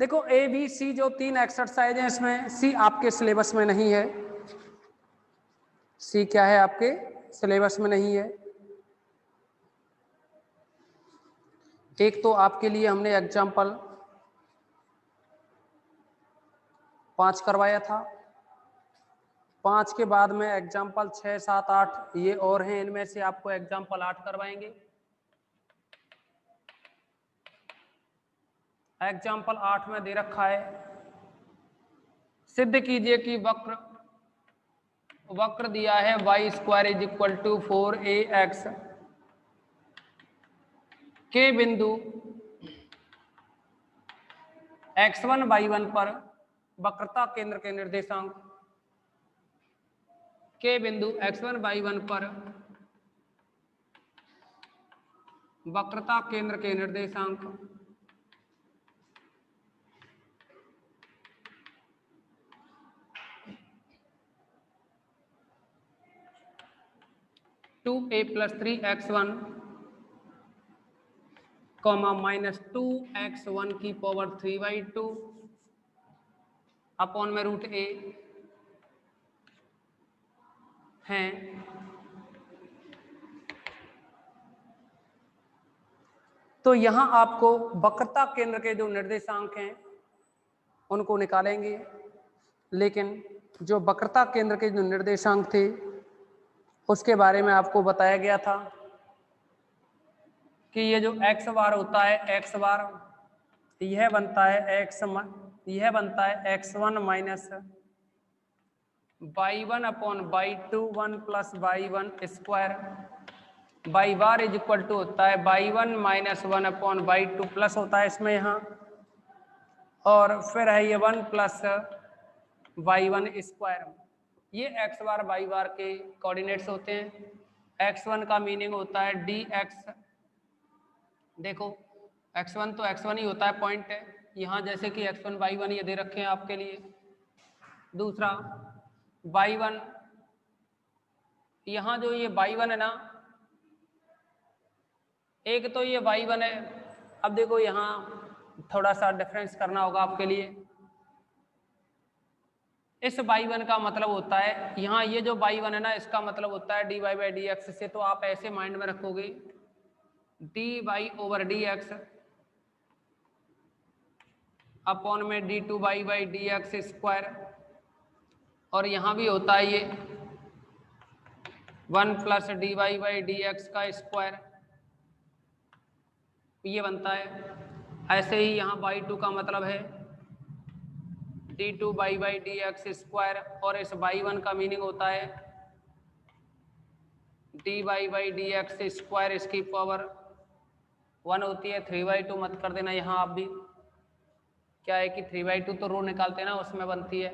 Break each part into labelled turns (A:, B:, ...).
A: देखो A B C जो 3 exercise हैं इसमें सी आपके सिलेबस में नहीं है। सी क्या है, आपके सिलेबस में नहीं है। एक तो आपके लिए हमने एग्जाम्पल 5 करवाया था, 5 के बाद में एग्जाम्पल 6, 7, 8 ये और हैं, इनमें से आपको एग्जाम्पल 8 करवाएंगे। एग्जाम्पल 8 में दे रखा है, सिद्ध कीजिए कि वक्र दिया है y square is equal to 4ax के बिंदु x1 y1 पर वक्रता केंद्र के निर्देशांक के बिंदु x1 y1 पर वक्रता केंद्र के निर्देशांक to A plus 3x1 comma -2x1 की पावर 3/2 अपॉन में √a हैं। तो यहां आपको वक्रता केंद्र के जो निर्देशांक हैं उनको निकालेंगे, लेकिन जो वक्रता केंद्र के जो निर्देशांक थे उसके बारे में आपको बताया गया था कि ये जो x बार होता है, x बार यह बनता है x1 minus y1 upon y2 1 plus y1 square, y bar is equal to होता है y1 minus 1 upon y2 plus होता है इसमें यहाँ, और फिर है ये 1 प्लस y1 स्क्वायर। ये x बार y बार के कोऑर्डिनेट्स होते हैं। x1 का मीनिंग होता है dx, देखो x1 तो x1 ही होता है, पॉइंट है यहाँ, जैसे कि x1 y1 ये दे रखे हैं आपके लिए। दूसरा y1, यहाँ जो ये y1 है ना, एक तो ये y1 है। अब देखो यहाँ थोड़ा सा डिफरेंस करना होगा आपके लिए। इस y1 का मतलब होता है, यहाँ ये जो y1 है ना, इसका मतलब होता है dy/dx से, तो आप ऐसे माइंड में रखोगे dy/dx अपॉन में d2y/dx स्क्वायर, और यहाँ भी होता है ये 1 प्लस dy/dx का स्क्वायर, ये बनता है। ऐसे ही यहाँ y2 का मतलब है d2y/dx स्क्वायर, और इस y1 का मीनिंग होता है dy/dx स्क्वायर, इसकी पावर 1 होती है। 3/2 मत कर देना यहाँ, आप भी क्या है कि 3/2 तो रो निकालते हैं ना, उसमें बनती है।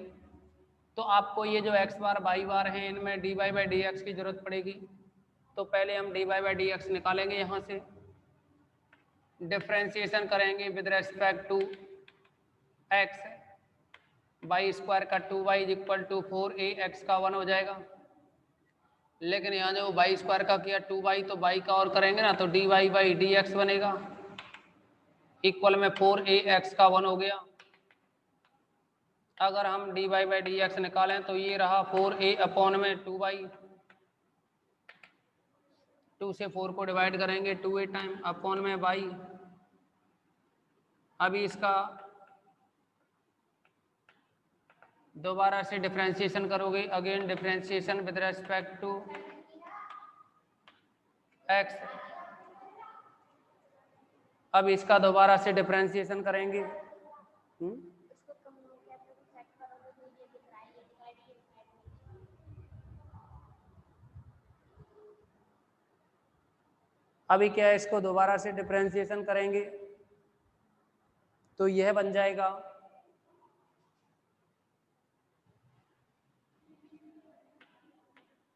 A: तो आपको ये जो x बार y बार हैं इनमें dy/dx की जरूरत पड़ेगी। तो पहले हम dy/dx निकालेंगे, यहाँ से डिफरेंशिएशन करेंगे with respect to x, y square का 2y is equal to 4ax का 1 हो जाएगा। लेकिन यहाँ जो y स्क्वायर का किया 2y, तो y का और करेंगे ना, तो dy/dx बनेगा इक्वल में 4ax का 1 हो गया। अगर हम dy/dx निकालें तो ये रहा 4a अपॉन में 2y, 2 से 4 को डिवाइड करेंगे 2a टाइम अपॉन में y। अभी इसका दोबारा से डिफरेंशिएशन करोगे, again differentiation with respect to x। अब इसका दोबारा से डिफरेंशिएशन करेंगे। अभी क्या है, इसको दोबारा से डिफरेंशिएशन करेंगे तो यह बन जाएगा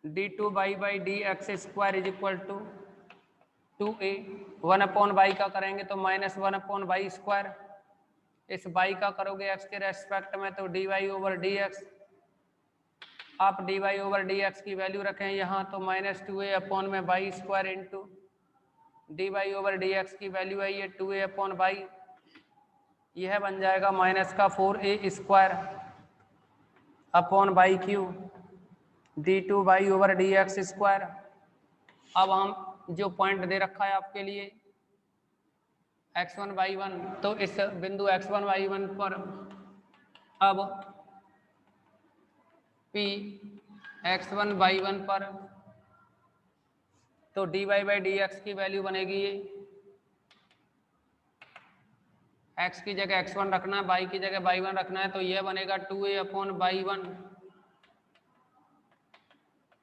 A: d2y/dx square is equal to 2a, 1 upon y का करेंगे तो -1 अपॉन y स्क्वायर, इस y का करोगे x के रेस्पेक्ट में तो dy/dx। आप dy/dx की वैल्यू रखें यहाँ, तो -2a अपॉन में y स्क्वायर इंटू, dy/dx की वैल्यू है ये 2a upon y, 1 upon 2a, 2 से 4 को डिवाइड करेंगे 2a टाइम अपॉन में y। 2 से 4 को डिवाइड करेंगे 2a upon y, 1 upon 2a, 2 से 4 को डिवाइड करेंगे 2a अपॉन y। अब इसका यह बन जाएगा माइनस का 4a² upon by Q d2/dx²। अब हम जो पॉइंट दे रखा है आपके लिए x1 y1, तो इस बिंदु x1 y1 पर अब p x1 y1 पर तो dy/dx की वैल्यू बनेगी ये x की जगह x1 रखना है, y की जगह y1 रखना है, तो यह बनेगा 2a/y1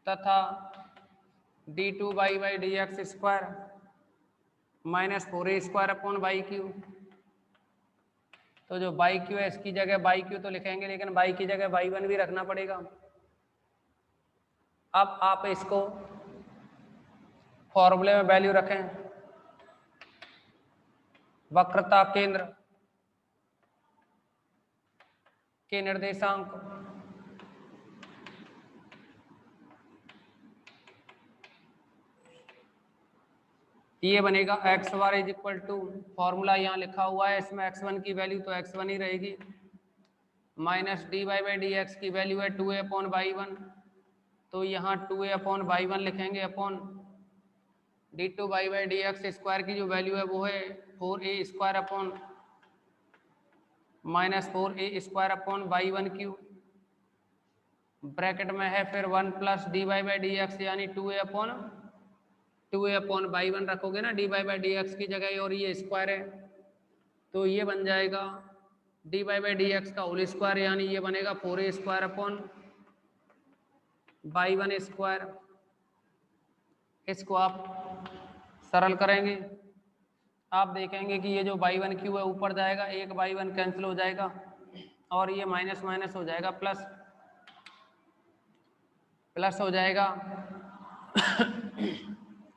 A: तथा d2y/dx² माइनस 4a²/y3। तो जो y3 है इसकी जगह y3 तो लिखेंगे, लेकिन y की जगह y1 भी रखना पड़ेगा। अब आप इसको फॉर्मूले में वैल्यू रखें, वक्रता केंद्र के निर्देशांक ये बनेगा x bar is equal to, formula यहाँ लिखा हुआ है, इसमें x1 की वैल्यू तो x1 ही रहेगी, माइनस dy/dx की वैल्यू है 2a/y1, तो यहाँ 2a/y1 लिखेंगे अपॉन d2y/dx² की जो वैल्यू है वो है 4a² upon minus 4a²/y1³ bracket में है फिर 1 प्लस dy/dx यानी 2a/y1 रखोगे ना dy/dx की जगह, और ये स्क्वायर है तो ये बन जाएगा dy/dx का होल स्क्वायर, यानी ये बनेगा 4a²/y1²। इसको आप सरल करेंगे, आप देखेंगे कि ये जो y1³ है ऊपर जाएगा, एक y1 कैंसिल हो जाएगा और ये माइनस माइनस हो जाएगा, प्लस प्लस हो जाएगा।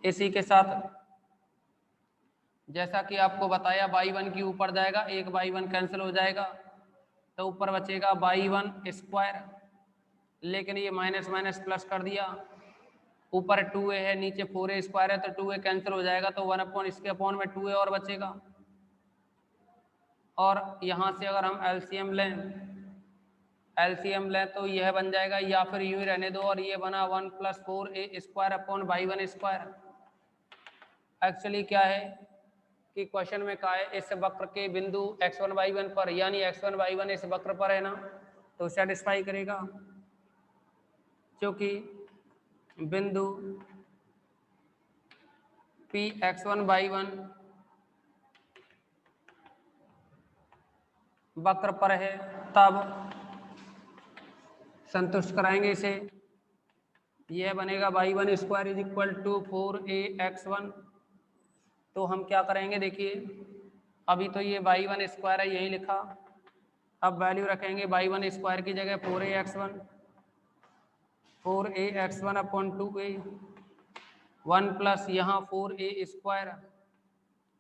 A: इसी के साथ जैसा कि आपको बताया y1 की ऊपर जाएगा, एक y1 कैंसिल हो जाएगा तो ऊपर बचेगा y1², लेकिन ये माइनस माइनस प्लस कर दिया, ऊपर 2a है नीचे 4a² है तो 2a कैंसिल हो जाएगा, तो 1 अपॉन इसके अपॉन में 2a और बचेगा। और यहाँ से अगर हम एलसीएम लें तो यह बन जाएगा, या फिर यूं ही रहने दो, और ये बना 1 plus 4a² upon y1²। Actually क्या है कि क्वेश्चन में कहा है इस वक्र के बिंदु x1 y1 पर, यानी x1 y1 इस वक्र पर है ना, तो सेटिस्फाई करेगा, क्योंकि बिंदु p x1 y1 वक्र पर है, तब संतुष्ट कराएंगे इसे। यह बनेगा y1² is equal to 4ax1। तो हम क्या करेंगे, देखिए अभी तो ये y1² है यही लिखा, अब वैल्यू रखेंगे y1² की जगह 4ax1 अपॉन 2a, 1 प्लस यहाँ 4a²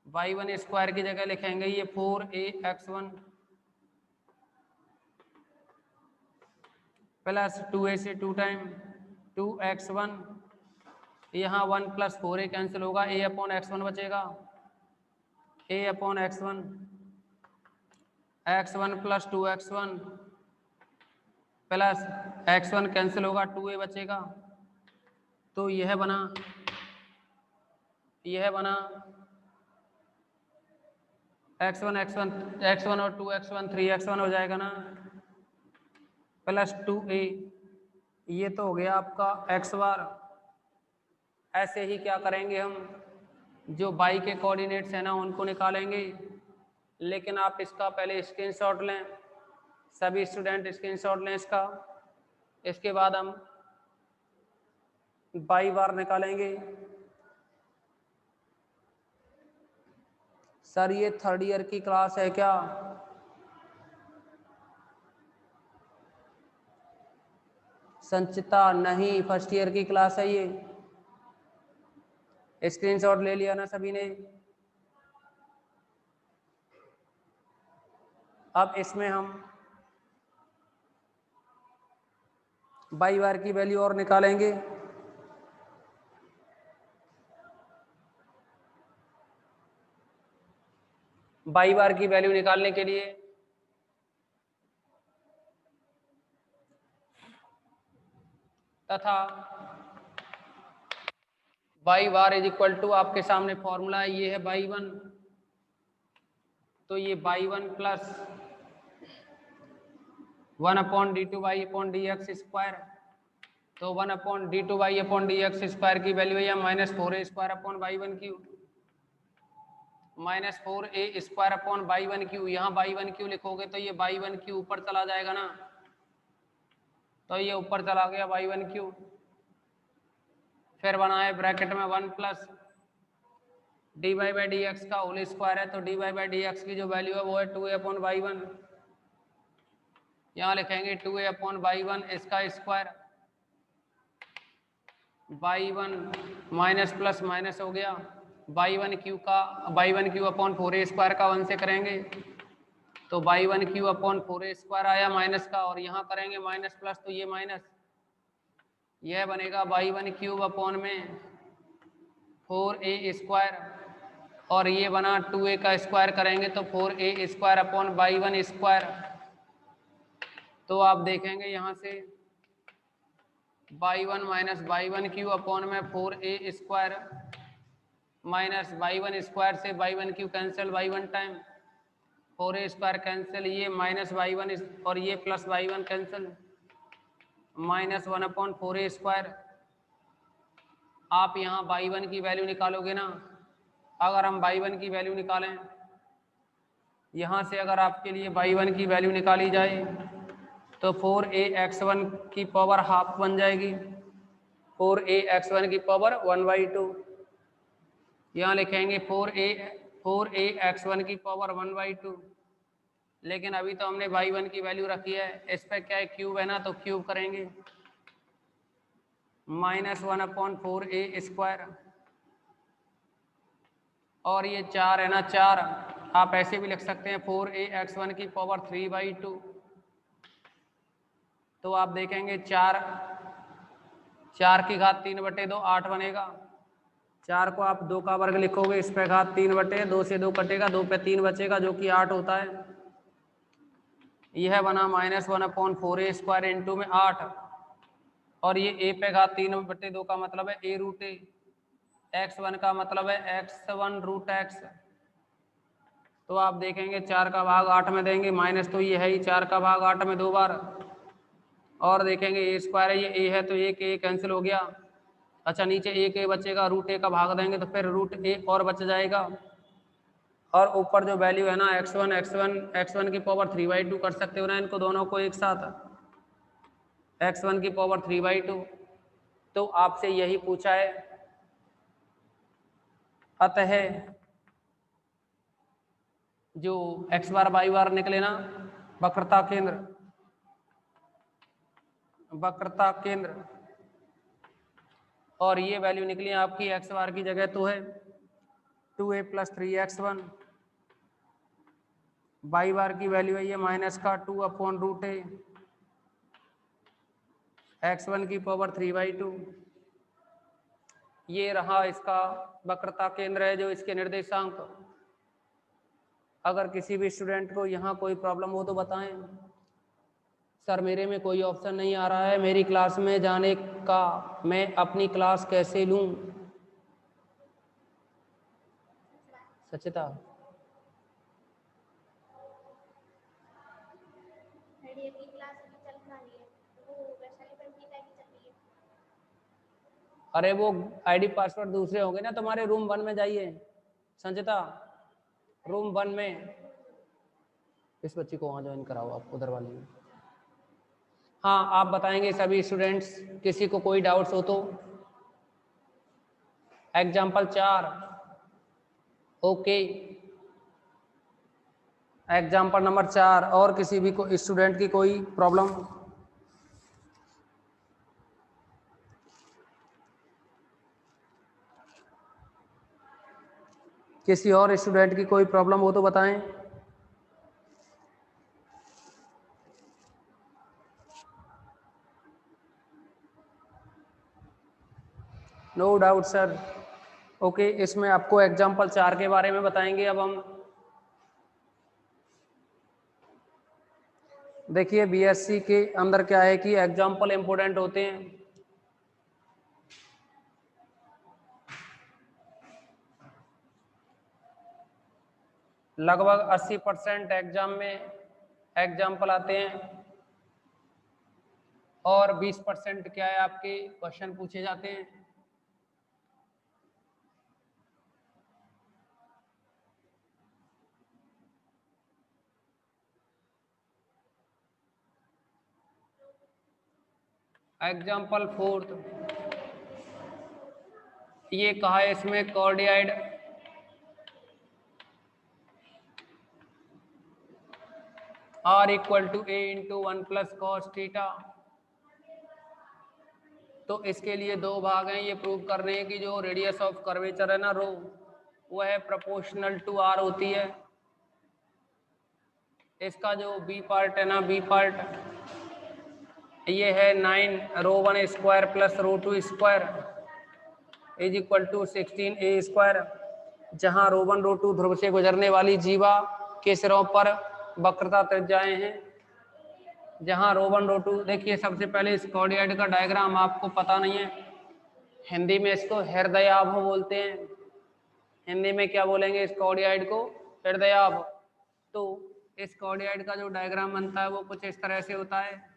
A: y1² की जगह लिखेंगे ये 4ax1 प्लस 2a से 2 टाइम 2x1, यहाँ 1 प्लस 4a कैंसिल होगा, a/x1 बचेगा, a/x1 x1 plus 2x1 plus x1 cancel होगा, 2a बचेगा, तो यह बना x1 और 2x1 3x1 हो जाएगा ना, प्लस 2a, ये तो हो गया आपका x बार। ऐसे ही क्या करेंगे हम, जो y के कोऑर्डिनेट्स है ना उनको निकालेंगे, लेकिन आप इसका पहले स्क्रीनशॉट लें, सभी स्टूडेंट स्क्रीनशॉट लें इसका, इसके बाद हम y बार निकालेंगे। सर ये 3rd ईयर की क्लास है क्या? संचिता नहीं, 1st ईयर की क्लास है ये। स्क्रीनशॉट ले लिया ना सभी ने? अब इसमें हम y बार की वैल्यू और निकालेंगे। बाई बार की वैल्यू निकालने के लिए तथा y bar is equal to आपके सामने फॉर्मूला है, ये है बाई वन, तो ये बाई वन प्लस 1/d2y/dx², तो 1/d2y/dx² की वैल्यू है -4a² -4a² यहाँ y1 लिखोगे तो ये y1 ऊपर चला जाएगा ना, तो ये ऊपर चला गया y1, फिर बना है ब्रैकेट में 1 प्लस dy/dx का होल स्क्वायर है, तो dy/dx की जो वैल्यू है वो है 2a/y1, यहाँ लिखेंगे 2a/y1 इसका square, y1 minus plus minus हो गया, y1 का 1 से करेंगे तो y1 आया माइनस का, और यहाँ करेंगे माइनस प्लस तो ये माइनस, यह बनेगा y1 में 4a², और ये बना 2a का स्क्वायर करेंगे तो 4a²/y1², तो आप देखेंगे यहाँ से y1 माइनस y1 में 4a² माइनस y1² से y1 cancel, y1 time 4a² cancel, ये माइनस y1 और ये प्लस y1 कैंसिल, -1/4a²। आप यहाँ y1 की वैल्यू निकालोगे ना, अगर हम y1 की वैल्यू निकालें, यहाँ से अगर आपके लिए y1 की वैल्यू निकाली जाए तो 4ax1 की पावर हाफ बन जाएगी, 4ax1 की पावर 1/2, यहाँ लिखेंगे 4ax1 की पावर 1/2, लेकिन अभी तो हमने y1 की वैल्यू रखी है, इस पर क्या है क्यूब है ना, तो क्यूब करेंगे -1/4a², और ये 4 है ना 4, आप ऐसे भी लिख सकते हैं 4ax1 की पावर 3/2, तो आप देखेंगे 4 की घात 3/2 8 बनेगा, 4 को आप 2 का वर्ग लिखोगे, इस पे घात 3/2, से 2 कटेगा, 2 पे 3 बचेगा जो कि 8 होता है, यह बना -1/4a² इंटू में 8, और ये a पे घात 3/2 का मतलब है a√a, x1 का मतलब है x1√x, तो आप देखेंगे 4 का भाग 8 में देंगे, माइनस तो ये है ही 4 का भाग 8 में 2 बार, और देखेंगे a² है, ये a है तो एक a कैंसिल हो गया, अच्छा नीचे एक a बचेगा, √a का भाग देंगे तो फिर √a और बच जाएगा, और ऊपर जो वैल्यू है ना x1 की पावर 3/2 कर सकते हो ना इनको दोनों को एक साथ, x1 की पावर 3/2, तो आपसे यही पूछा है, अतः जो x बार y बार निकले ना वक्रता केंद्र, और ये वैल्यू निकली आपकी x बार की जगह तो है 2a + 3x1, y बार की वैल्यू है ये माइनस का 2/√a, x1 की पावर 3/2, ये रहा इसका वक्रता केंद्र है जो इसके निर्देशांक। अगर किसी भी स्टूडेंट को यहाँ कोई प्रॉब्लम हो तो बताएं। सर मेरे में कोई ऑप्शन नहीं आ रहा है मेरी क्लास में जाने का, मैं अपनी क्लास कैसे लूं? सचिता अरे वो आईडी पासवर्ड दूसरे होंगे ना, तुम्हारे रूम 1 में जाइए संचिता, रूम 1 में इस बच्ची को वहाँ ज्वाइन कराओ आप उधर वाले में। हाँ आप बताएंगे सभी स्टूडेंट्स, किसी को कोई डाउट्स हो तो। एग्जाम्पल 4 ओके, एग्जाम्पल नंबर 4, और किसी भी स्टूडेंट की कोई प्रॉब्लम? किसी और स्टूडेंट की कोई प्रॉब्लम हो तो बताएं। No doubt sir. ओके, इसमें आपको एग्जाम्पल 4 के बारे में बताएंगे अब हम। देखिए बीएससी के अंदर क्या है कि एग्जाम्पल इंपोर्टेंट होते हैं। लगभग 80% एग्जाम में एग्जाम्पल आते हैं और 20% क्या है आपके क्वेश्चन पूछे जाते हैं। एग्जाम्पल फोर्थ, ये कहा है इसमें cardioid R equal to A into 1 plus cos theta. तो इसके लिए दो भाग हैं, ये प्रूव कर रहे हैं कि जो रेडियस ऑफ कर्वेचर है ना रो, वो है प्रोपोर्शनल टू R होती है। इसका जो बी पार्ट है ना, बी पार्ट ये है 9 rho 1 square plus rho 2 square is equal to 16A square, जहाँ रो 1 रो 2 ध्रुव से गुजरने वाली जीवा के सिरों पर वक्रता त्रिज्याएं हैं। जहाँ रो 1 रो 2, देखिए सबसे पहले इस कार्डियाइड का डायग्राम आपको पता नहीं है, हिंदी में इसको हृदयाभ बोलते हैं। हिंदी में क्या बोलेंगे इस कार्डियाइड को? हृदयाभ। तो इस कार्डियाइड का जो डायग्राम बनता है वो कुछ इस तरह से होता है।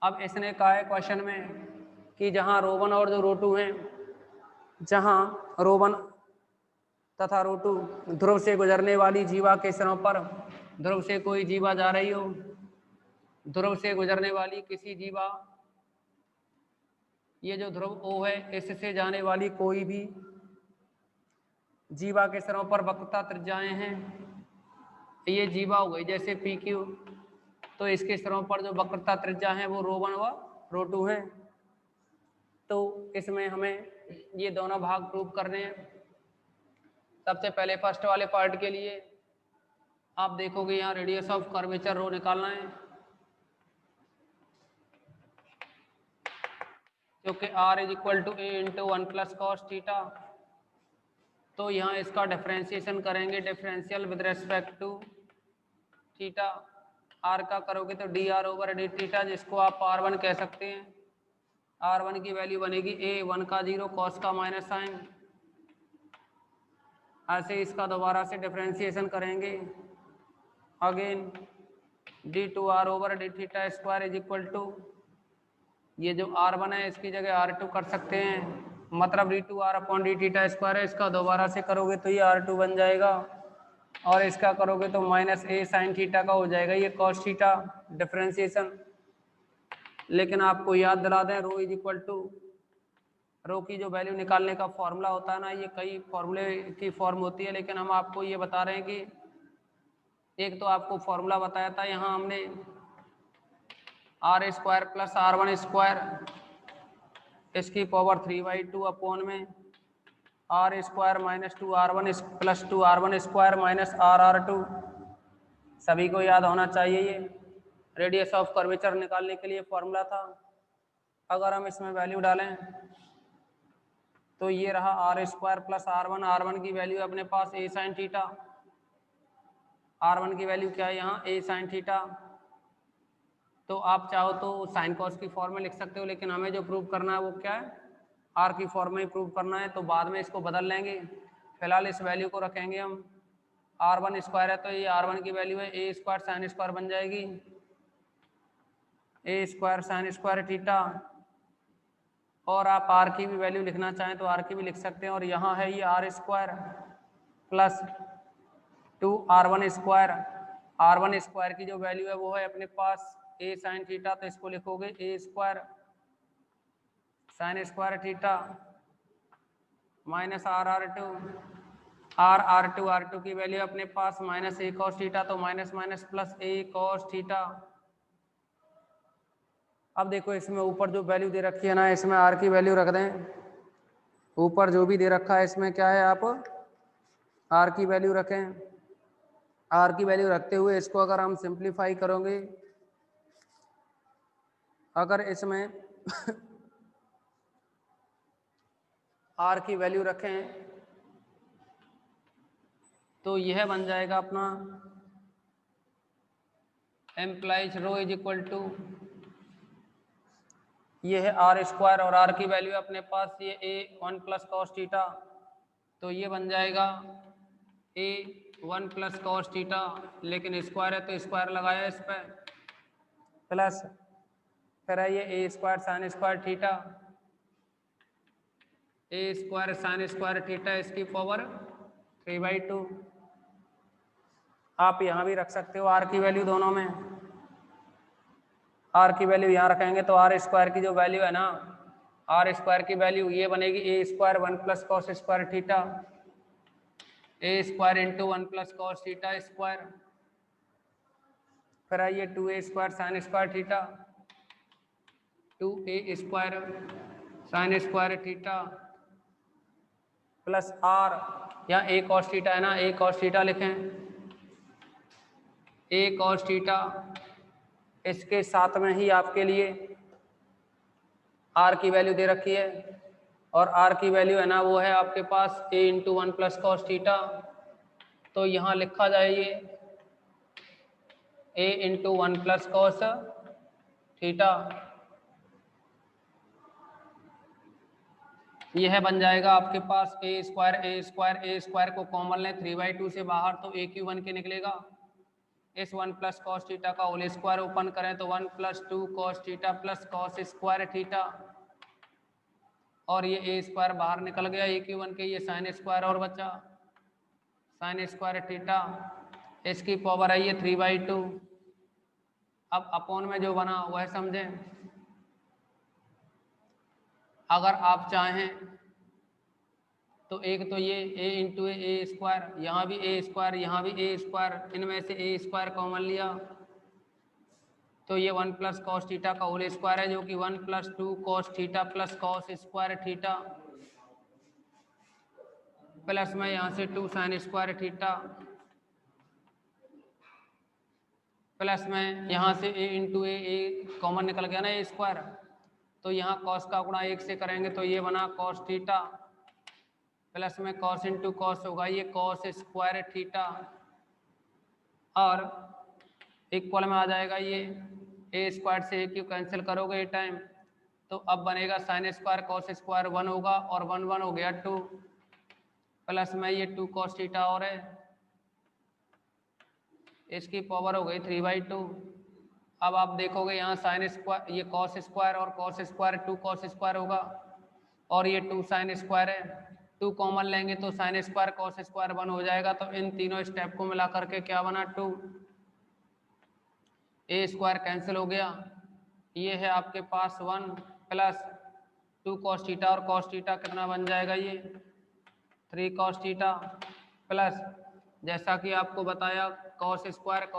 A: अब इसने कहा है क्वेश्चन में कि जहाँ रो 1 और जो रो 2 हैं, जहाँ रो 1 तथा रो 2 ध्रुव से गुजरने वाली जीवा के सिरों पर, ध्रुव से कोई जीवा जा रही हो, ध्रुव से गुजरने वाली किसी जीवा, ये जो ध्रुव O है इससे जाने वाली कोई भी जीवा के सिरों पर वक्रता त्रिज्याएं हैं। ये जीवा हो गई जैसे PQ, तो इसके सिरों पर जो वक्रता त्रिज्या है वो रो 1 व रो 2 है। तो इसमें हमें ये दोनों भाग प्रूव करने हैं। सबसे पहले फर्स्ट वाले पार्ट के लिए आप देखोगे यहाँ रेडियस ऑफ कर्वेचर रो निकालना है, क्योंकि R is equal to A into 1 plus cos theta. तो यहाँ इसका डिफरेंशिएशन करेंगे, differential with respect to theta. R का करोगे तो dr ओवर डी थीटा, जिसको आप R1 कह सकते हैं। R1 की वैल्यू बनेगी A 1 का 0 कॉस का माइनस साइन। ऐसे इसका दोबारा से डिफरेंशिएशन करेंगे, again d2r over d theta square is equal to, ये जो R1 है इसकी जगह R2 कर सकते हैं, मतलब d2r upon D theta square है। इसका दोबारा से करोगे तो ये R2 बन जाएगा, और इसका करोगे तो माइनस A साइन थीटा का हो जाएगा ये कॉस थीटा, डिफरेंशिएशन। लेकिन आपको याद दिला दें, रो इज इक्वल टू, रो की जो वैल्यू निकालने का फॉर्मूला होता है ना, ये कई फॉर्मूले की फॉर्म होती है, लेकिन हम आपको ये बता रहे हैं कि एक तो आपको फॉर्मूला बताया था यहाँ हमने R square plus R1 square इसकी पावर 3/2 अपॉन में R square minus 2R1 plus 2R1 square minus RR2। सभी को याद होना चाहिए, ये रेडियस ऑफ कर्वेचर निकालने के लिए फॉर्मूला था। अगर हम इसमें वैल्यू डालें तो ये रहा R square plus R1, R1 की वैल्यू अपने पास A साइन थीटा, R1 की वैल्यू क्या है यहाँ A साइन थीटा। तो आप चाहो तो साइन कॉस की फॉर्म में लिख सकते हो, लेकिन हमें जो प्रूव करना है वो क्या है, R की फॉर्म में ही प्रूव करना है, तो बाद में इसको बदल लेंगे। फिलहाल इस वैल्यू को रखेंगे हम, R1 स्क्वायर है तो ये R1 की वैल्यू है A स्क्वायर साइन स्क्वायर बन जाएगी, A square sine square theta. और आप R की भी वैल्यू लिखना चाहें तो R की भी लिख सकते हैं, और यहाँ है ये R square plus 2R1 square. R1 square की जो वैल्यू है वो है अपने पास A साइन थीटा, तो इसको लिखोगे A square sine square theta minus RR2, R2 की वैल्यू अपने पास माइनस A कॉस थीटा, तो minus minus plus A cos theta. अब देखो इसमें ऊपर जो वैल्यू दे रखी है ना, इसमें R की वैल्यू रख दें, ऊपर जो भी दे रखा है इसमें क्या है, आप R की वैल्यू रखें। R की वैल्यू रखते हुए इसको अगर हम सिंप्लीफाई करोगे, अगर इसमें R की वैल्यू रखें तो यह बन जाएगा अपना implies rho is equal to, ये है आर स्क्वायर और आर की वैल्यू अपने पास ये ए 1 प्लस कॉस थीटा, तो ये बन जाएगा ए 1 प्लस कॉस थीटा, लेकिन स्क्वायर है तो स्क्वायर लगाया इस पर, प्लस फिर है ये ए square sine square theta, A square sine square theta इसकी पावर 3/2। आप यहाँ भी रख सकते हो आर की वैल्यू दोनों में, आर की वैल्यू यहाँ रखेंगे तो आर स्क्वायर की जो वैल्यू है ना, आर स्क्वायर की वैल्यू ये बनेगी A square 1 plus cos square theta, A square into 1 plus cos theta square, फिर आइए 2a square sine square theta, 2a square sine square theta plus R, यहाँ ए कॉस थीटा है ना, ए cos theta लिखें, ए cos theta, इसके साथ में ही आपके लिए आर की वैल्यू दे रखी है, और आर की वैल्यू है ना वो है आपके पास ए इंटू 1 प्लस कॉस थीटा, तो यहाँ लिखा जाए ये ए इंटू 1 प्लस कॉस थीटा, यह बन जाएगा आपके पास ए स्क्वायर को कॉमन लें 3/2 से बाहर तो ए क्यू 1 के निकलेगा, इस 1 प्लस कॉस थीटा का होल स्क्वायर ओपन करें तो 1 plus 2 cos theta plus cos square theta, और ये ए स्क्वायर बाहर निकल गया ए क्यू 1 के, ये साइन स्क्वायर और बचा साइन स्क्वायर थीटा, इसकी पावर आई है 3/2। अब अपॉन में जो बना वह समझें, अगर आप चाहें तो एक तो ये a इंटू ए स्क्वायर, यहाँ भी ए स्क्वायर यहाँ भी ए स्क्वायर, इनमें से ए स्क्वायर कॉमन लिया तो ये 1 प्लस कॉस थीटा का होल स्क्वायर है जो कि 1 plus 2 cos theta plus cos square theta, plus में यहाँ से 2 साइन स्क्वायर थीटा, प्लस में यहाँ से a इंटू ए कॉमन निकल गया ना ए स्क्वायर, तो यहाँ कॉस का गुणा 1 से करेंगे तो ये बना कॉस थीटा, प्लस में कॉस इंटू कॉस होगा ये कॉस स्क्वायर थीटा, और इक्वल में आ जाएगा ये ए स्क्वायर से ए क्यू कैंसिल करोगे ए टाइम, तो अब बनेगा साइन स्क्वायर कॉस स्क्वायर 1 होगा और 1 1 हो गया 2, प्लस में ये 2 कॉस थीटा और है, इसकी पावर हो गई 3/2। अब आप देखोगे यहाँ साइन स्क्वायर ये कॉस स्क्वायर और कॉस स्क्वायर 2 कॉस स्क्वायर होगा, और ये 2 साइन स्क्वायर है, 2 कॉमन लेंगे तो साइन स्क्वायर कॉस स्क्वायर 1 हो जाएगा, तो इन तीनों स्टेप को मिला करके क्या बना 2, ए स्क्वायर कैंसिल हो गया, ये है आपके पास 1 प्लस 2 कॉस थीटा और कॉस थीटा कितना बन जाएगा ये 3 कॉस थीटा, प्लस जैसा कि आपको बताया cos square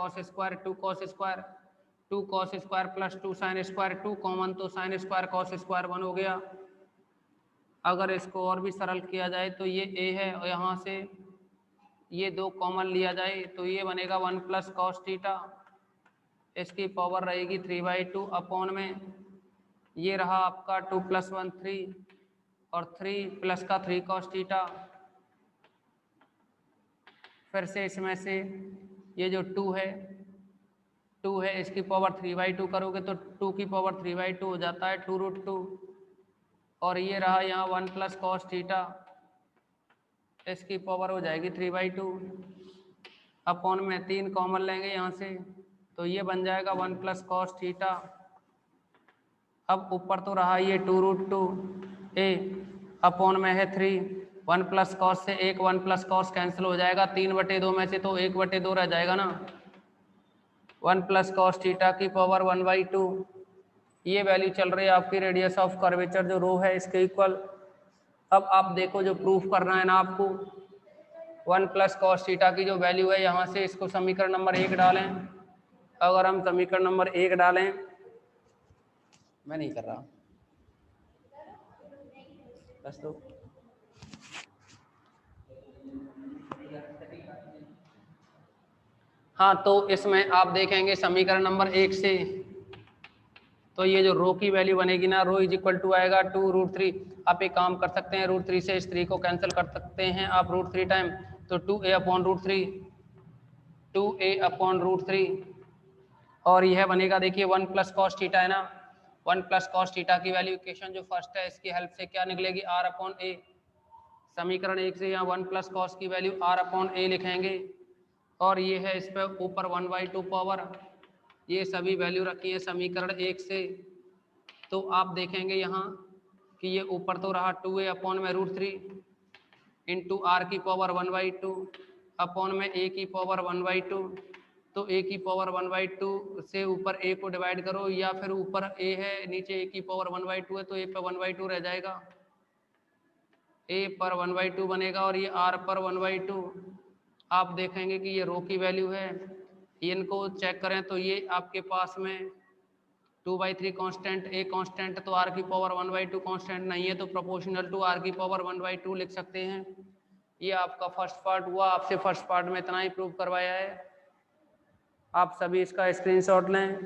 A: 2 cos square plus 2 sine square 2 common तो साइन स्क्वायर कॉस स्क्वायर 1 हो गया। अगर इसको और भी सरल किया जाए तो ये ए है और यहाँ से ये 2 कॉमन लिया जाए तो ये बनेगा 1 प्लस कॉस थीटा, इसकी पावर रहेगी 3/2 अपॉन में ये रहा आपका 2 प्लस 1 3 और 3 प्लस का 3 कॉस थीटा, फिर से इसमें से ये जो 2 है इसकी पावर 3/2 करोगे तो 2 की पावर 3/2 हो जाता है 2√2, और ये रहा यहाँ 1 प्लस कॉस थीटा, इसकी पावर हो जाएगी 3/2 अपॉन में 3 कॉमन लेंगे यहाँ से तो ये बन जाएगा 1 प्लस कॉस थीटा। अब ऊपर तो रहा ये 2√2 ए अपॉन में है 3, 1 प्लस कॉस से 1 प्लस कॉस कैंसिल हो जाएगा, 3/2 में से तो 1/2 रह जाएगा ना, 1 प्लस कॉस थीटा की पावर 1/2, ये वैल्यू चल रही है आपकी रेडियस ऑफ कर्वेचर जो रो है इसके इक्वल। अब आप देखो जो प्रूफ करना है ना आपको, 1 प्लस कॉस थीटा की जो वैल्यू है यहाँ से इसको समीकरण नंबर 1 डालें, अगर हम समीकरण नंबर 1 डालें, मैं नहीं कर रहा बस तो हाँ, तो इसमें आप देखेंगे समीकरण नंबर 1 से तो ये जो रो की वैल्यू बनेगी ना, रो इज इक्वल टू आएगा 2√3। आप एक काम कर सकते हैं, √3 से इस 3 को कैंसिल कर सकते हैं आप √3 टाइम, तो 2a अपॉन √3 और यह बनेगा, देखिए 1 प्लस कॉस थीटा है ना, 1 प्लस कॉस थीटा की वैल्यू इक्वेशन जो फर्स्ट है इसकी हेल्प से क्या निकलेगी, आर अपॉन ए। समीकरण 1 से यहाँ 1 प्लस कॉस की वैल्यू आर अपॉन ए लिखेंगे और ये है इस पर ऊपर 1/2 पावर, ये सभी वैल्यू रखी है समीकरण 1 से। तो आप देखेंगे यहाँ कि ये ऊपर तो रहा 2a अपॉन में √3 इंटू आर की पावर 1/2 अपॉन में ए की पावर 1/2। तो ए की पावर 1/2 से ऊपर ए को डिवाइड करो, या फिर ऊपर ए है नीचे ए की पावर 1/2 है तो ए पर 1/2 रह जाएगा, ए पर 1/2 बनेगा और ये आर पर 1/2। आप देखेंगे कि ये रो की वैल्यू है, इनको चेक करें तो ये आपके पास में 2/3 कांस्टेंट, ए कांस्टेंट तो आर की पावर 1/2 कांस्टेंट नहीं है तो प्रोपोर्शनल टू आर की पावर 1/2 लिख सकते हैं। ये आपका फर्स्ट पार्ट हुआ, आपसे फर्स्ट पार्ट में इतना ही प्रूव करवाया है, आप सभी इसका स्क्रीनशॉट लें।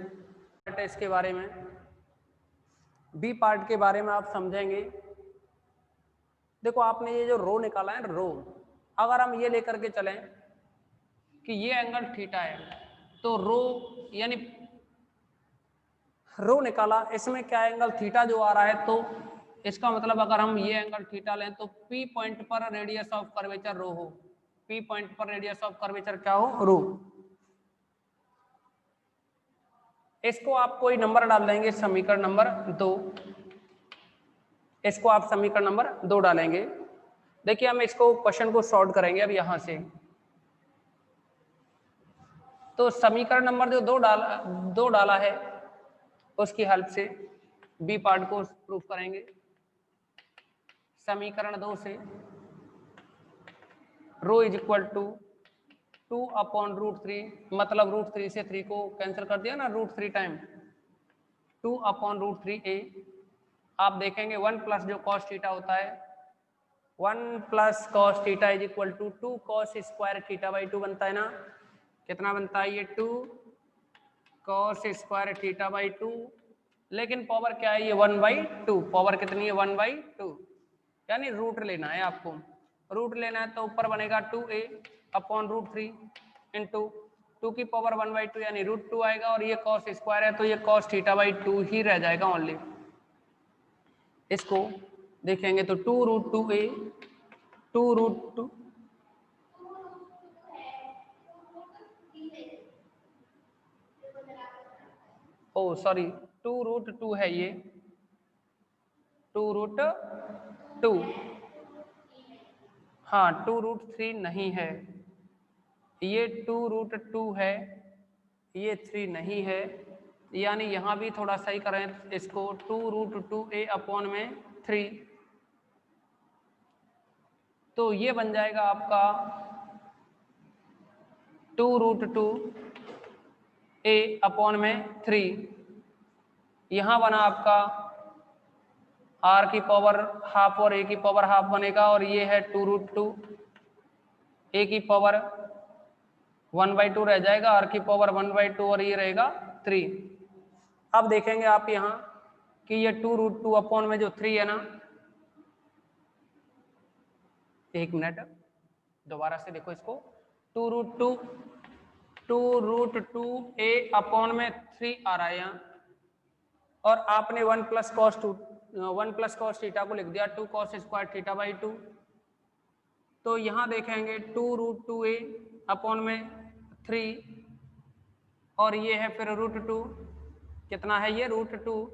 A: इसके बारे में बी पार्ट के बारे में आप समझेंगे। देखो आपने ये जो रो निकाला है रो, अगर हम ये लेकर के चलें कि ये एंगल थीटा है तो रो यानी रो निकाला, इसमें क्या एंगल थीटा जो आ रहा है, तो इसका मतलब अगर हम ये एंगल थीटा लें तो पी पॉइंट पर रेडियस ऑफ कर्वेचर रो हो, पी पॉइंट पर रेडियस ऑफ कर्वेचर क्या हो, रो। इसको आप कोई नंबर डाल देंगे, समीकरण नंबर 2, इसको आप समीकरण नंबर 2 डालेंगे। देखिए हम इसको क्वेश्चन को सॉल्व करेंगे अब यहां से। तो समीकरण नंबर जो 2 डाला है उसकी हेल्प से बी पार्ट को प्रूफ करेंगे। समीकरण 2 से रो इज इक्वल टू 2 अपॉन √3, मतलब √3 से 3 को कैंसिल कर दिया ना √3 टाइम, 2 अपॉन √3a। आप देखेंगे 1 प्लस जो कॉस थीटा होता है, 1 plus cos theta is equal to 2 cos square theta by 2 बनता है ना। कितना बनता है ये, 2 कॉस स्क्वायर थीटा बाई 2, लेकिन पावर क्या है ये 1/2, पावर कितनी है 1/2, यानी रूट लेना है आपको, रूट लेना है तो ऊपर बनेगा 2a अपॉन √3 इंटू 2 की पावर 1/2 यानी √2 आएगा, और ये कॉस स्क्वायर है तो ये कॉस थीटा बाई 2 ही रह जाएगा ओनली। इसको देखेंगे तो 2√2a 2√2 ओ सॉरी 2√2 है ये, 2√2, हाँ 2√3 नहीं है, ये 2√2 है, ये 3 नहीं है, यानी यहाँ भी थोड़ा सही करें इसको, 2√2a अपॉन में 3, तो ये बन जाएगा आपका 2√2a अपॉन में 3। यहाँ बना आपका r की पावर हाफ और a की पावर हाफ बनेगा, और ये है 2√2 a की पावर 1/2 रह जाएगा, r की पावर 1/2 और ये रहेगा 3। अब देखेंगे आप यहाँ कि ये 2√2 अपॉन में जो 3 है ना, एक मिनट दोबारा से देखो इसको, 2√2a अपॉन में 3 आ रहा है यहाँ, और आपने 1 प्लस कॉस थीटा को लिख दिया 2 कॉस स्क्वायर थीटा बाई 2। तो यहाँ देखेंगे 2√2a अपॉन में 3, और ये है फिर √2, कितना है ये √2,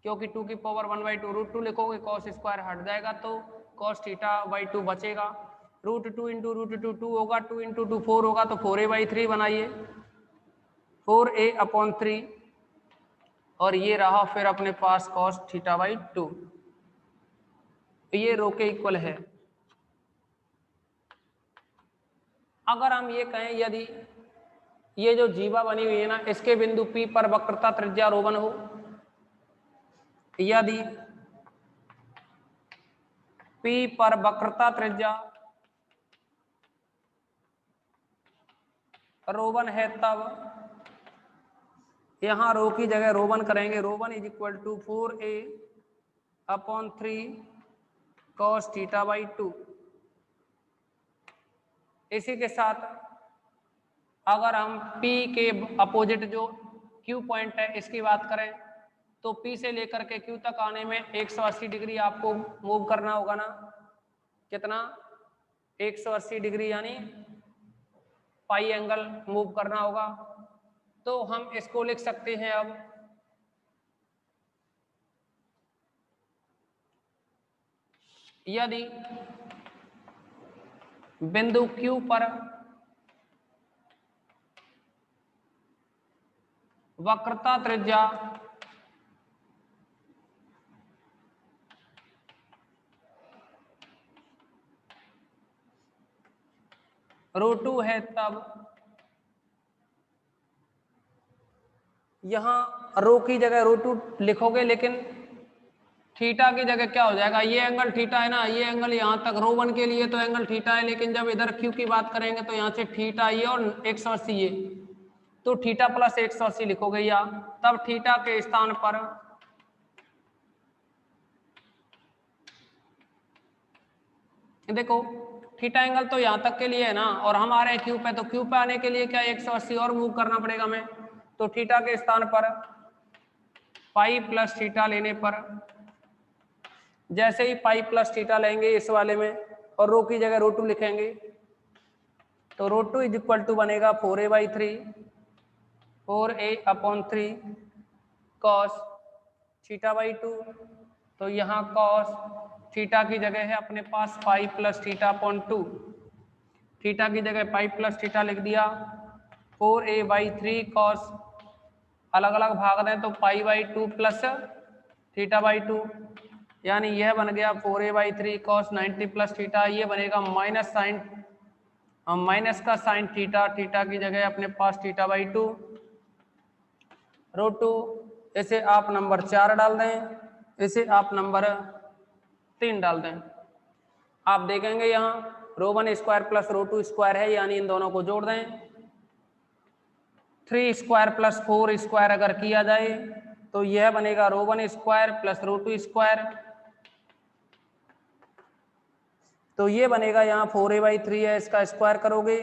A: क्योंकि 2 की पावर 1/2 √2 लिखोगे कॉस स्क्वायर हट जाएगा तो कॉस थीटा बाई 2 बचेगा, √2 इंटू √2 2 होगा, 2 इंटू 2 4 होगा, तो 4a/3 बनाइए, 4a अपॉन 3, और ये रहा फिर अपने पास कॉस थीटा बाई 2, ये रो के इक्वल है। अगर हम ये कहें यदि ये जो जीवा बनी हुई है ना इसके बिंदु P पर वक्रता त्रिज्या रो1 हो, यदि P पर वक्रता त्रिज्या रो1 है, तब यहां रो की जगह रो1 करेंगे, rho is equal to 4a upon 3 cos theta by 2। इसी के साथ अगर हम P के अपोजिट जो क्यू पॉइंट है, इसकी बात करें तो P से लेकर के Q तक आने में 180 डिग्री आपको मूव करना होगा ना, कितना 180 डिग्री यानी पाई एंगल मूव करना होगा। तो हम इसको लिख सकते हैं अब यदि बिंदु Q पर वक्रता त्रिज्या √2 है, तब यहां रो की जगह √2 लिखोगे, लेकिन थीटा की जगह क्या हो जाएगा, ये एंगल थीटा है ना, ये एंगल यहाँ तक रो1 के लिए तो एंगल थीटा है, लेकिन जब इधर Q की बात करेंगे तो यहाँ से थीटा ये और 180 ये, तो थीटा प्लस 180 लिखोगे, या तब थीटा के स्थान पर देखो थीटा एंगल तो यहाँ तक के लिए है ना, और हम आ रहे हैं Q पे, तो Q पे आने के लिए क्या 180 और मूव करना पड़ेगा हमें। तो थीटा के स्थान पर पाई प्लस थीटा लेने पर, जैसे ही पाई प्लस थीटा लेंगे इस वाले में और रो की जगह √2 लिखेंगे, तो √2 इज इक्वल टू बनेगा 4a/3 4a/3 cos θ/2। तो यहाँ cos थीटा की जगह है अपने पास पाई प्लस θ/2, थीटा की जगह पाई प्लस थीटा लिख दिया, 4a/3 cos अलग अलग भाग दें तो पाई/2 प्लस θ/2, यानी यह बन गया 4a/3 cos 90 प्लस थीटा, ये बनेगा माइनस का साइन थीटा, थीटा की जगह अपने पास θ/2 √2। इसे आप नंबर 4 डाल दें, इसे आप नंबर 3 डाल दें। आप देखेंगे यहाँ रो1 स्क्वायर प्लस रो2 स्क्वायर है, यानी इन दोनों को जोड़ दें। 3 स्क्वायर प्लस 4 स्क्वायर अगर किया जाए तो यह बनेगा रो1 स्क्वायर प्लस रो2 स्क्वायर, तो ये बनेगा यहाँ 4a/3 है, इसका स्क्वायर करोगे,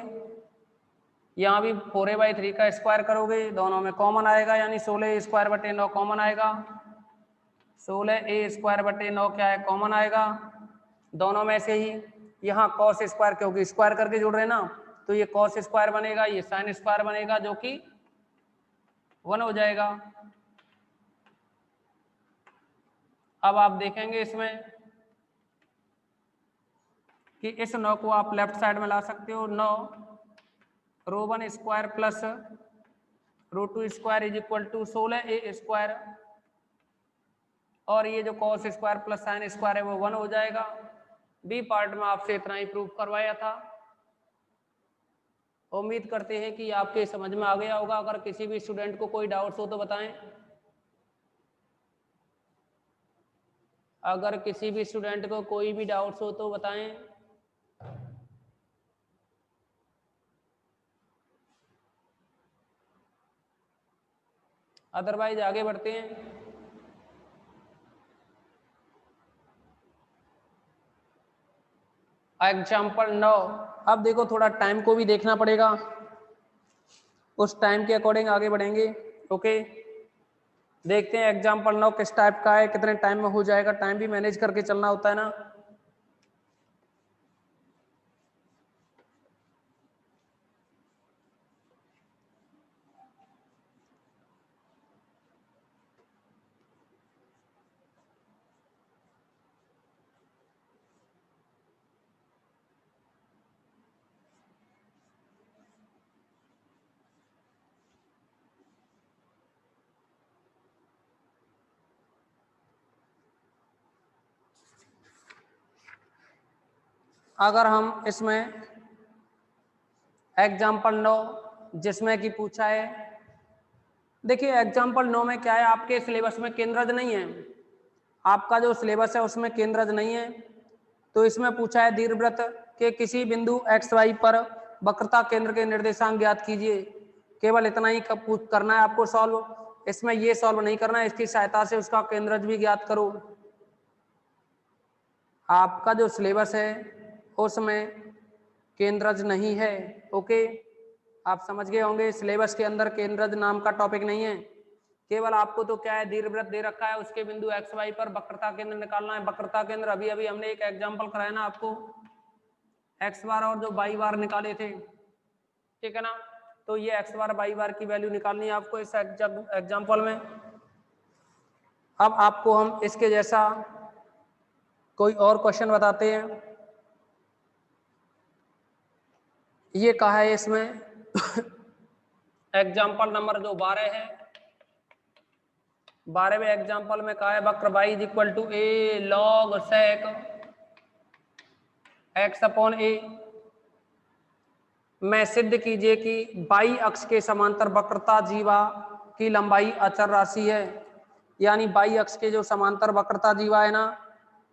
A: यहाँ भी 4a/3 का स्क्वायर करोगे, दोनों में कॉमन आएगा, यानी 16a² 9 कॉमन आएगा, 16a² 9 क्या है कॉमन आएगा दोनों में से ही। यहाँ cos स्क्वायर, क्योंकि स्क्वायर करके जोड़ रहे ना, तो ये cos स्क्वायर बनेगा, ये sin स्क्वायर बनेगा, जो कि 1 हो जाएगा। अब आप देखेंगे इसमें कि इस 9 को आप लेफ्ट साइड में ला सकते हो, 9 rho square plus rho square is equal to 16a², और ये जो cos square plus sin square है वो 1 हो जाएगा। बी पार्ट में आपसे इतना ही प्रूफ करवाया था। उम्मीद करते हैं कि आपके समझ में आ गया होगा। अगर किसी भी स्टूडेंट को कोई डाउट्स हो तो बताएं। अगर किसी भी स्टूडेंट को कोई भी डाउट्स हो तो बताएं। अदरवाइज आगे बढ़ते हैं। एग्जाम्पल 9। अब देखो थोड़ा टाइम को भी देखना पड़ेगा, उस टाइम के अकॉर्डिंग आगे बढ़ेंगे। ओके, देखते हैं एग्जाम्पल 9 किस टाइप का है, कितने टाइम में हो जाएगा। टाइम भी मैनेज करके चलना होता है ना। अगर हम इसमें एग्जाम्पल 9 जिसमें कि पूछा है, देखिए एग्जाम्पल 9 में क्या है, आपके सिलेबस में केंद्रज नहीं है, आपका जो सिलेबस है उसमें केंद्रज नहीं है। तो इसमें पूछा है दीर्घवृत्त के किसी बिंदु XY पर वक्रता केंद्र के निर्देशांक ज्ञात कीजिए। केवल इतना ही करना है आपको सॉल्व, इसमें ये सॉल्व नहीं करना है, इसकी सहायता से उसका केंद्रज भी ज्ञात करो। आपका जो सिलेबस है उसमें केंद्रज नहीं है। ओके, आप समझ गए होंगे, सिलेबस के अंदर केंद्रज नाम का टॉपिक नहीं है, केवल आपको तो क्या है, दीर्घवृत्त दे रखा है, उसके बिंदु एक्स वाई पर वक्रता केंद्र निकालना है। वक्रता केंद्र अभी अभी हमने एक एग्जांपल कराया ना आपको, एक्स बार और जो वाई बार निकाले थे, ठीक है ना। तो ये एक्स बार वाई बार की वैल्यू निकालनी है आपको इस एग्जांपल में। अब आपको हम इसके जैसा कोई और क्वेश्चन बताते हैं। ये कहा है इसमें एग्जाम्पल नंबर जो 12 है, 12वें एग्जाम्पल में कहा है वक्र y is equal to A log sec X upon A में सिद्ध कीजिए कि बाई अक्ष के समांतर वक्रता जीवा की लंबाई अचर राशि है। यानी बाई अक्ष के जो समांतर वक्रता जीवा है ना,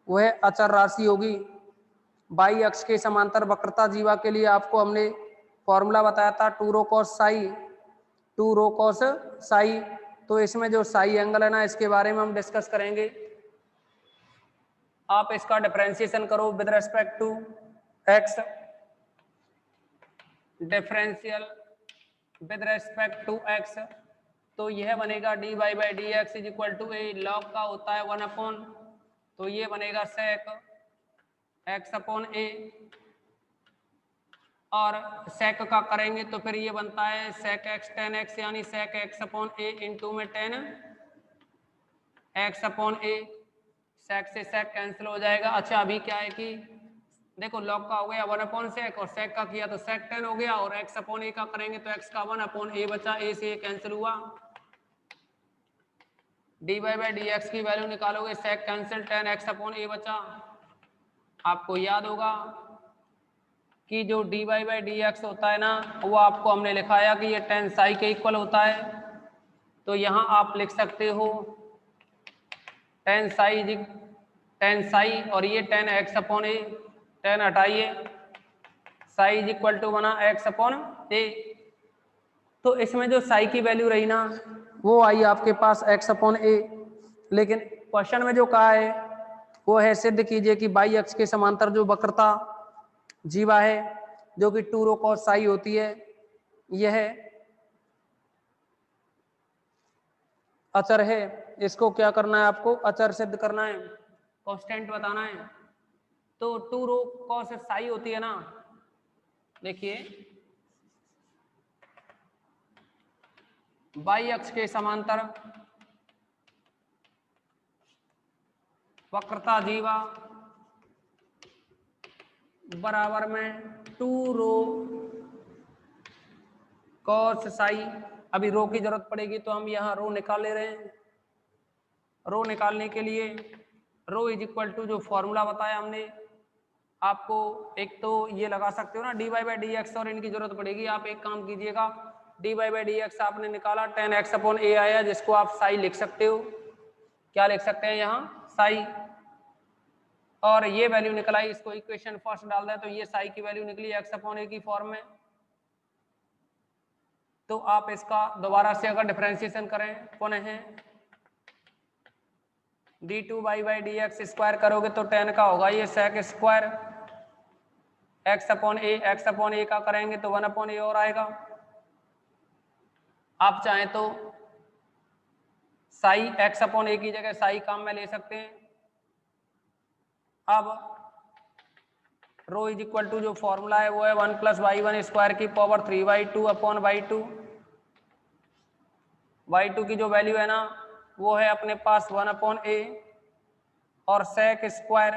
A: वह अचर राशि होगी। बाई अक्ष के समांतर वक्रता जीवा के लिए आपको हमने फॉर्मूला बताया था 2 रो कॉस साई, 2 रो कॉस साई। तो इसमें जो साई एंगल है ना, इसके बारे में हम डिस्कस करेंगे। आप इसका डिफरेंशिएशन करो with respect to x, differential with respect to x, तो यह बनेगा d y by d x is equal to A log का होता है 1 अपॉन, तो ये बनेगा सेक एक्स अपॉन ए, और सेक का करेंगे तो फिर ये बनता है सेक एक्स टेन एक्स, यानी सेक एक्स अपॉन ए इंटू में टेन एक्स अपॉन ए। सेक से सेक कैंसिल हो जाएगा। अच्छा अभी क्या है कि देखो लॉग का हो गया 1 अपॉन सेक, और सेक का किया तो सेक टेन हो गया, और एक्स अपॉन ए का करेंगे तो एक्स का 1 अपॉन ए बचा, ए से ए कैंसिल हुआ। D y by d x की वैल्यू निकालोगे, sec cancel, tan x upon a बचा। आपको याद होगा कि जो d y by d x होता है ना, वो आपको हमने लिखाया कि ये टेन साई के इक्वल होता है। तो यहाँ आप लिख सकते हो टेन साई और ये टेन एक्स अपॉन ए, टेन हटाइए, साई इज इक्वल टू बना एक्स अपॉन ए। तो इसमें जो साई की वैल्यू रही ना, वो आई आपके पास एक्स अपॉन ए। लेकिन क्वेश्चन में जो कहा है वो है सिद्ध कीजिए कि बाई अक्ष के समांतर जो वक्रता जीवा है, जो कि 2 रो कॉस साई होती है, यह अचर है। इसको क्या करना है आपको, अचर सिद्ध करना है, कांस्टेंट बताना है। तो 2 रो कॉस साई होती है ना, देखिए बाई अक्ष के समांतर वक्रता जीवा बराबर में 2 रो कॉस साई। अभी रो की जरूरत पड़ेगी तो हम यहाँ रो निकाल ले रहे हैं। रो निकालने के लिए रो इज इक्वल टू जो फॉर्मूला बताया हमने आपको, एक तो ये लगा सकते हो ना d y by d x, और इनकी जरूरत पड़ेगी। आप एक काम कीजिएगा, d y by d x आपने निकाला, टेन एक्स अपॉन ए आया, जिसको आप साई लिख सकते हो। क्या लिख सकते हैं यहाँ, साई। और ये वैल्यू निकल आई, इसको इक्वेशन फर्स्ट डाल दें तो ये साई की वैल्यू निकली एक्स अपॉन ए की फॉर्म में। तो आप इसका दोबारा से अगर डिफरेंशिएशन करें पुनः d two y by d x square करोगे तो टेन का होगा ये sec square x upon a का करेंगे तो 1 अपॉन ए और आएगा। आप चाहें तो साई एक्स अपॉन ए की जगह साई काम में ले सकते हैं। अब रो इज इक्वल टू जो फॉर्मूला है वो है 1 प्लस वाई वन स्क्वायर की पावर 3/2 अपॉन वाई टू की जो वैल्यू है ना, वो है अपने पास 1 अपॉन ए, और sec square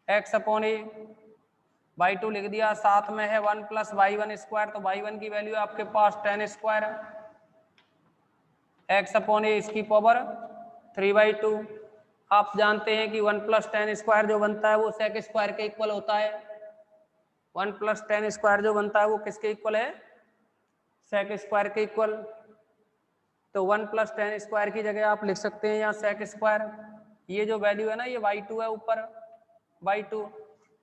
A: x upon a by 2 लिख दिया। साथ में है 1 प्लस वाई वन स्क्वायर, तो वाई वन की वैल्यू आपके पास 10 स्क्वायर एक्स अपॉन ए इसकी पावर 3/2। आप जानते हैं कि 1 प्लस 10 स्क्वायर जो बनता है वो सेक स्क्वायर के इक्वल होता है। 1 प्लस 10 स्क्वायर जो बनता है वो किसके इक्वल है, सेक स्क्वायर के इक्वल। तो 1 प्लस 10 स्क्वायर की जगह आप लिख सकते हैं यहाँ सेक स्क्वायर। ये जो वैल्यू है ना, ये y2 है ऊपर y2,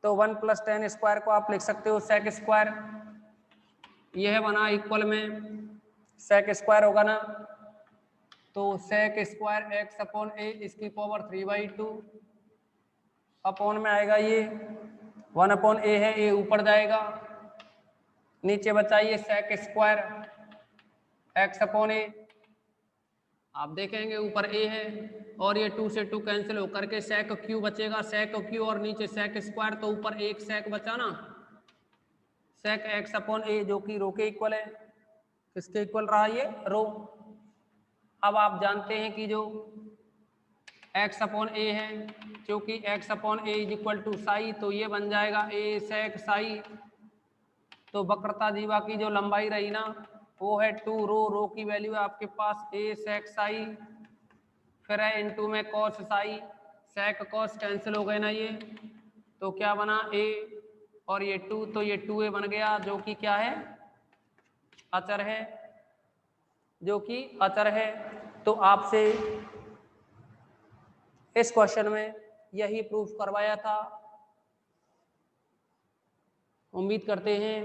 A: तो 1 प्लस 10 स्क्वायर को आप लिख सकते हो सेक स्क्वायर। यह बना इक्वल में सेक स्क्वायर होगा ना, तो सेक स्क्वायर एक्स अपॉन ए इसकी पावर 3/2 अपॉन में आएगा ये 1 अपॉन ए है, ए ऊपर जाएगा नीचे बचाइए sec स्क्वायर x अपॉन ए, आप देखेंगे ऊपर a है और ये 2 से 2 कैंसिल होकर के sec q बचेगा, sec q और नीचे sec स्क्वायर, तो ऊपर एक sec बचा ना, sec x अपॉन ए जो कि रो के इक्वल है, किसके इक्वल रहा ये, रो। अब आप जानते हैं कि जो x अपॉन ए है, क्योंकि x upon a is equal to psi, तो ये बन जाएगा a sec साई। तो वक्रता जीवा की जो लंबाई रही ना वो है 2 रो, रो की वैल्यू है आपके पास a sec साई, फिर है इनटू में cos Sai, sec cos cancel हो गए ना ये, तो क्या बना a और ये 2, तो ये 2a बन गया जो कि क्या है, अचर है, जो कि अचर है। तो आपसे इस क्वेश्चन में यही प्रूफ करवाया था। उम्मीद करते हैं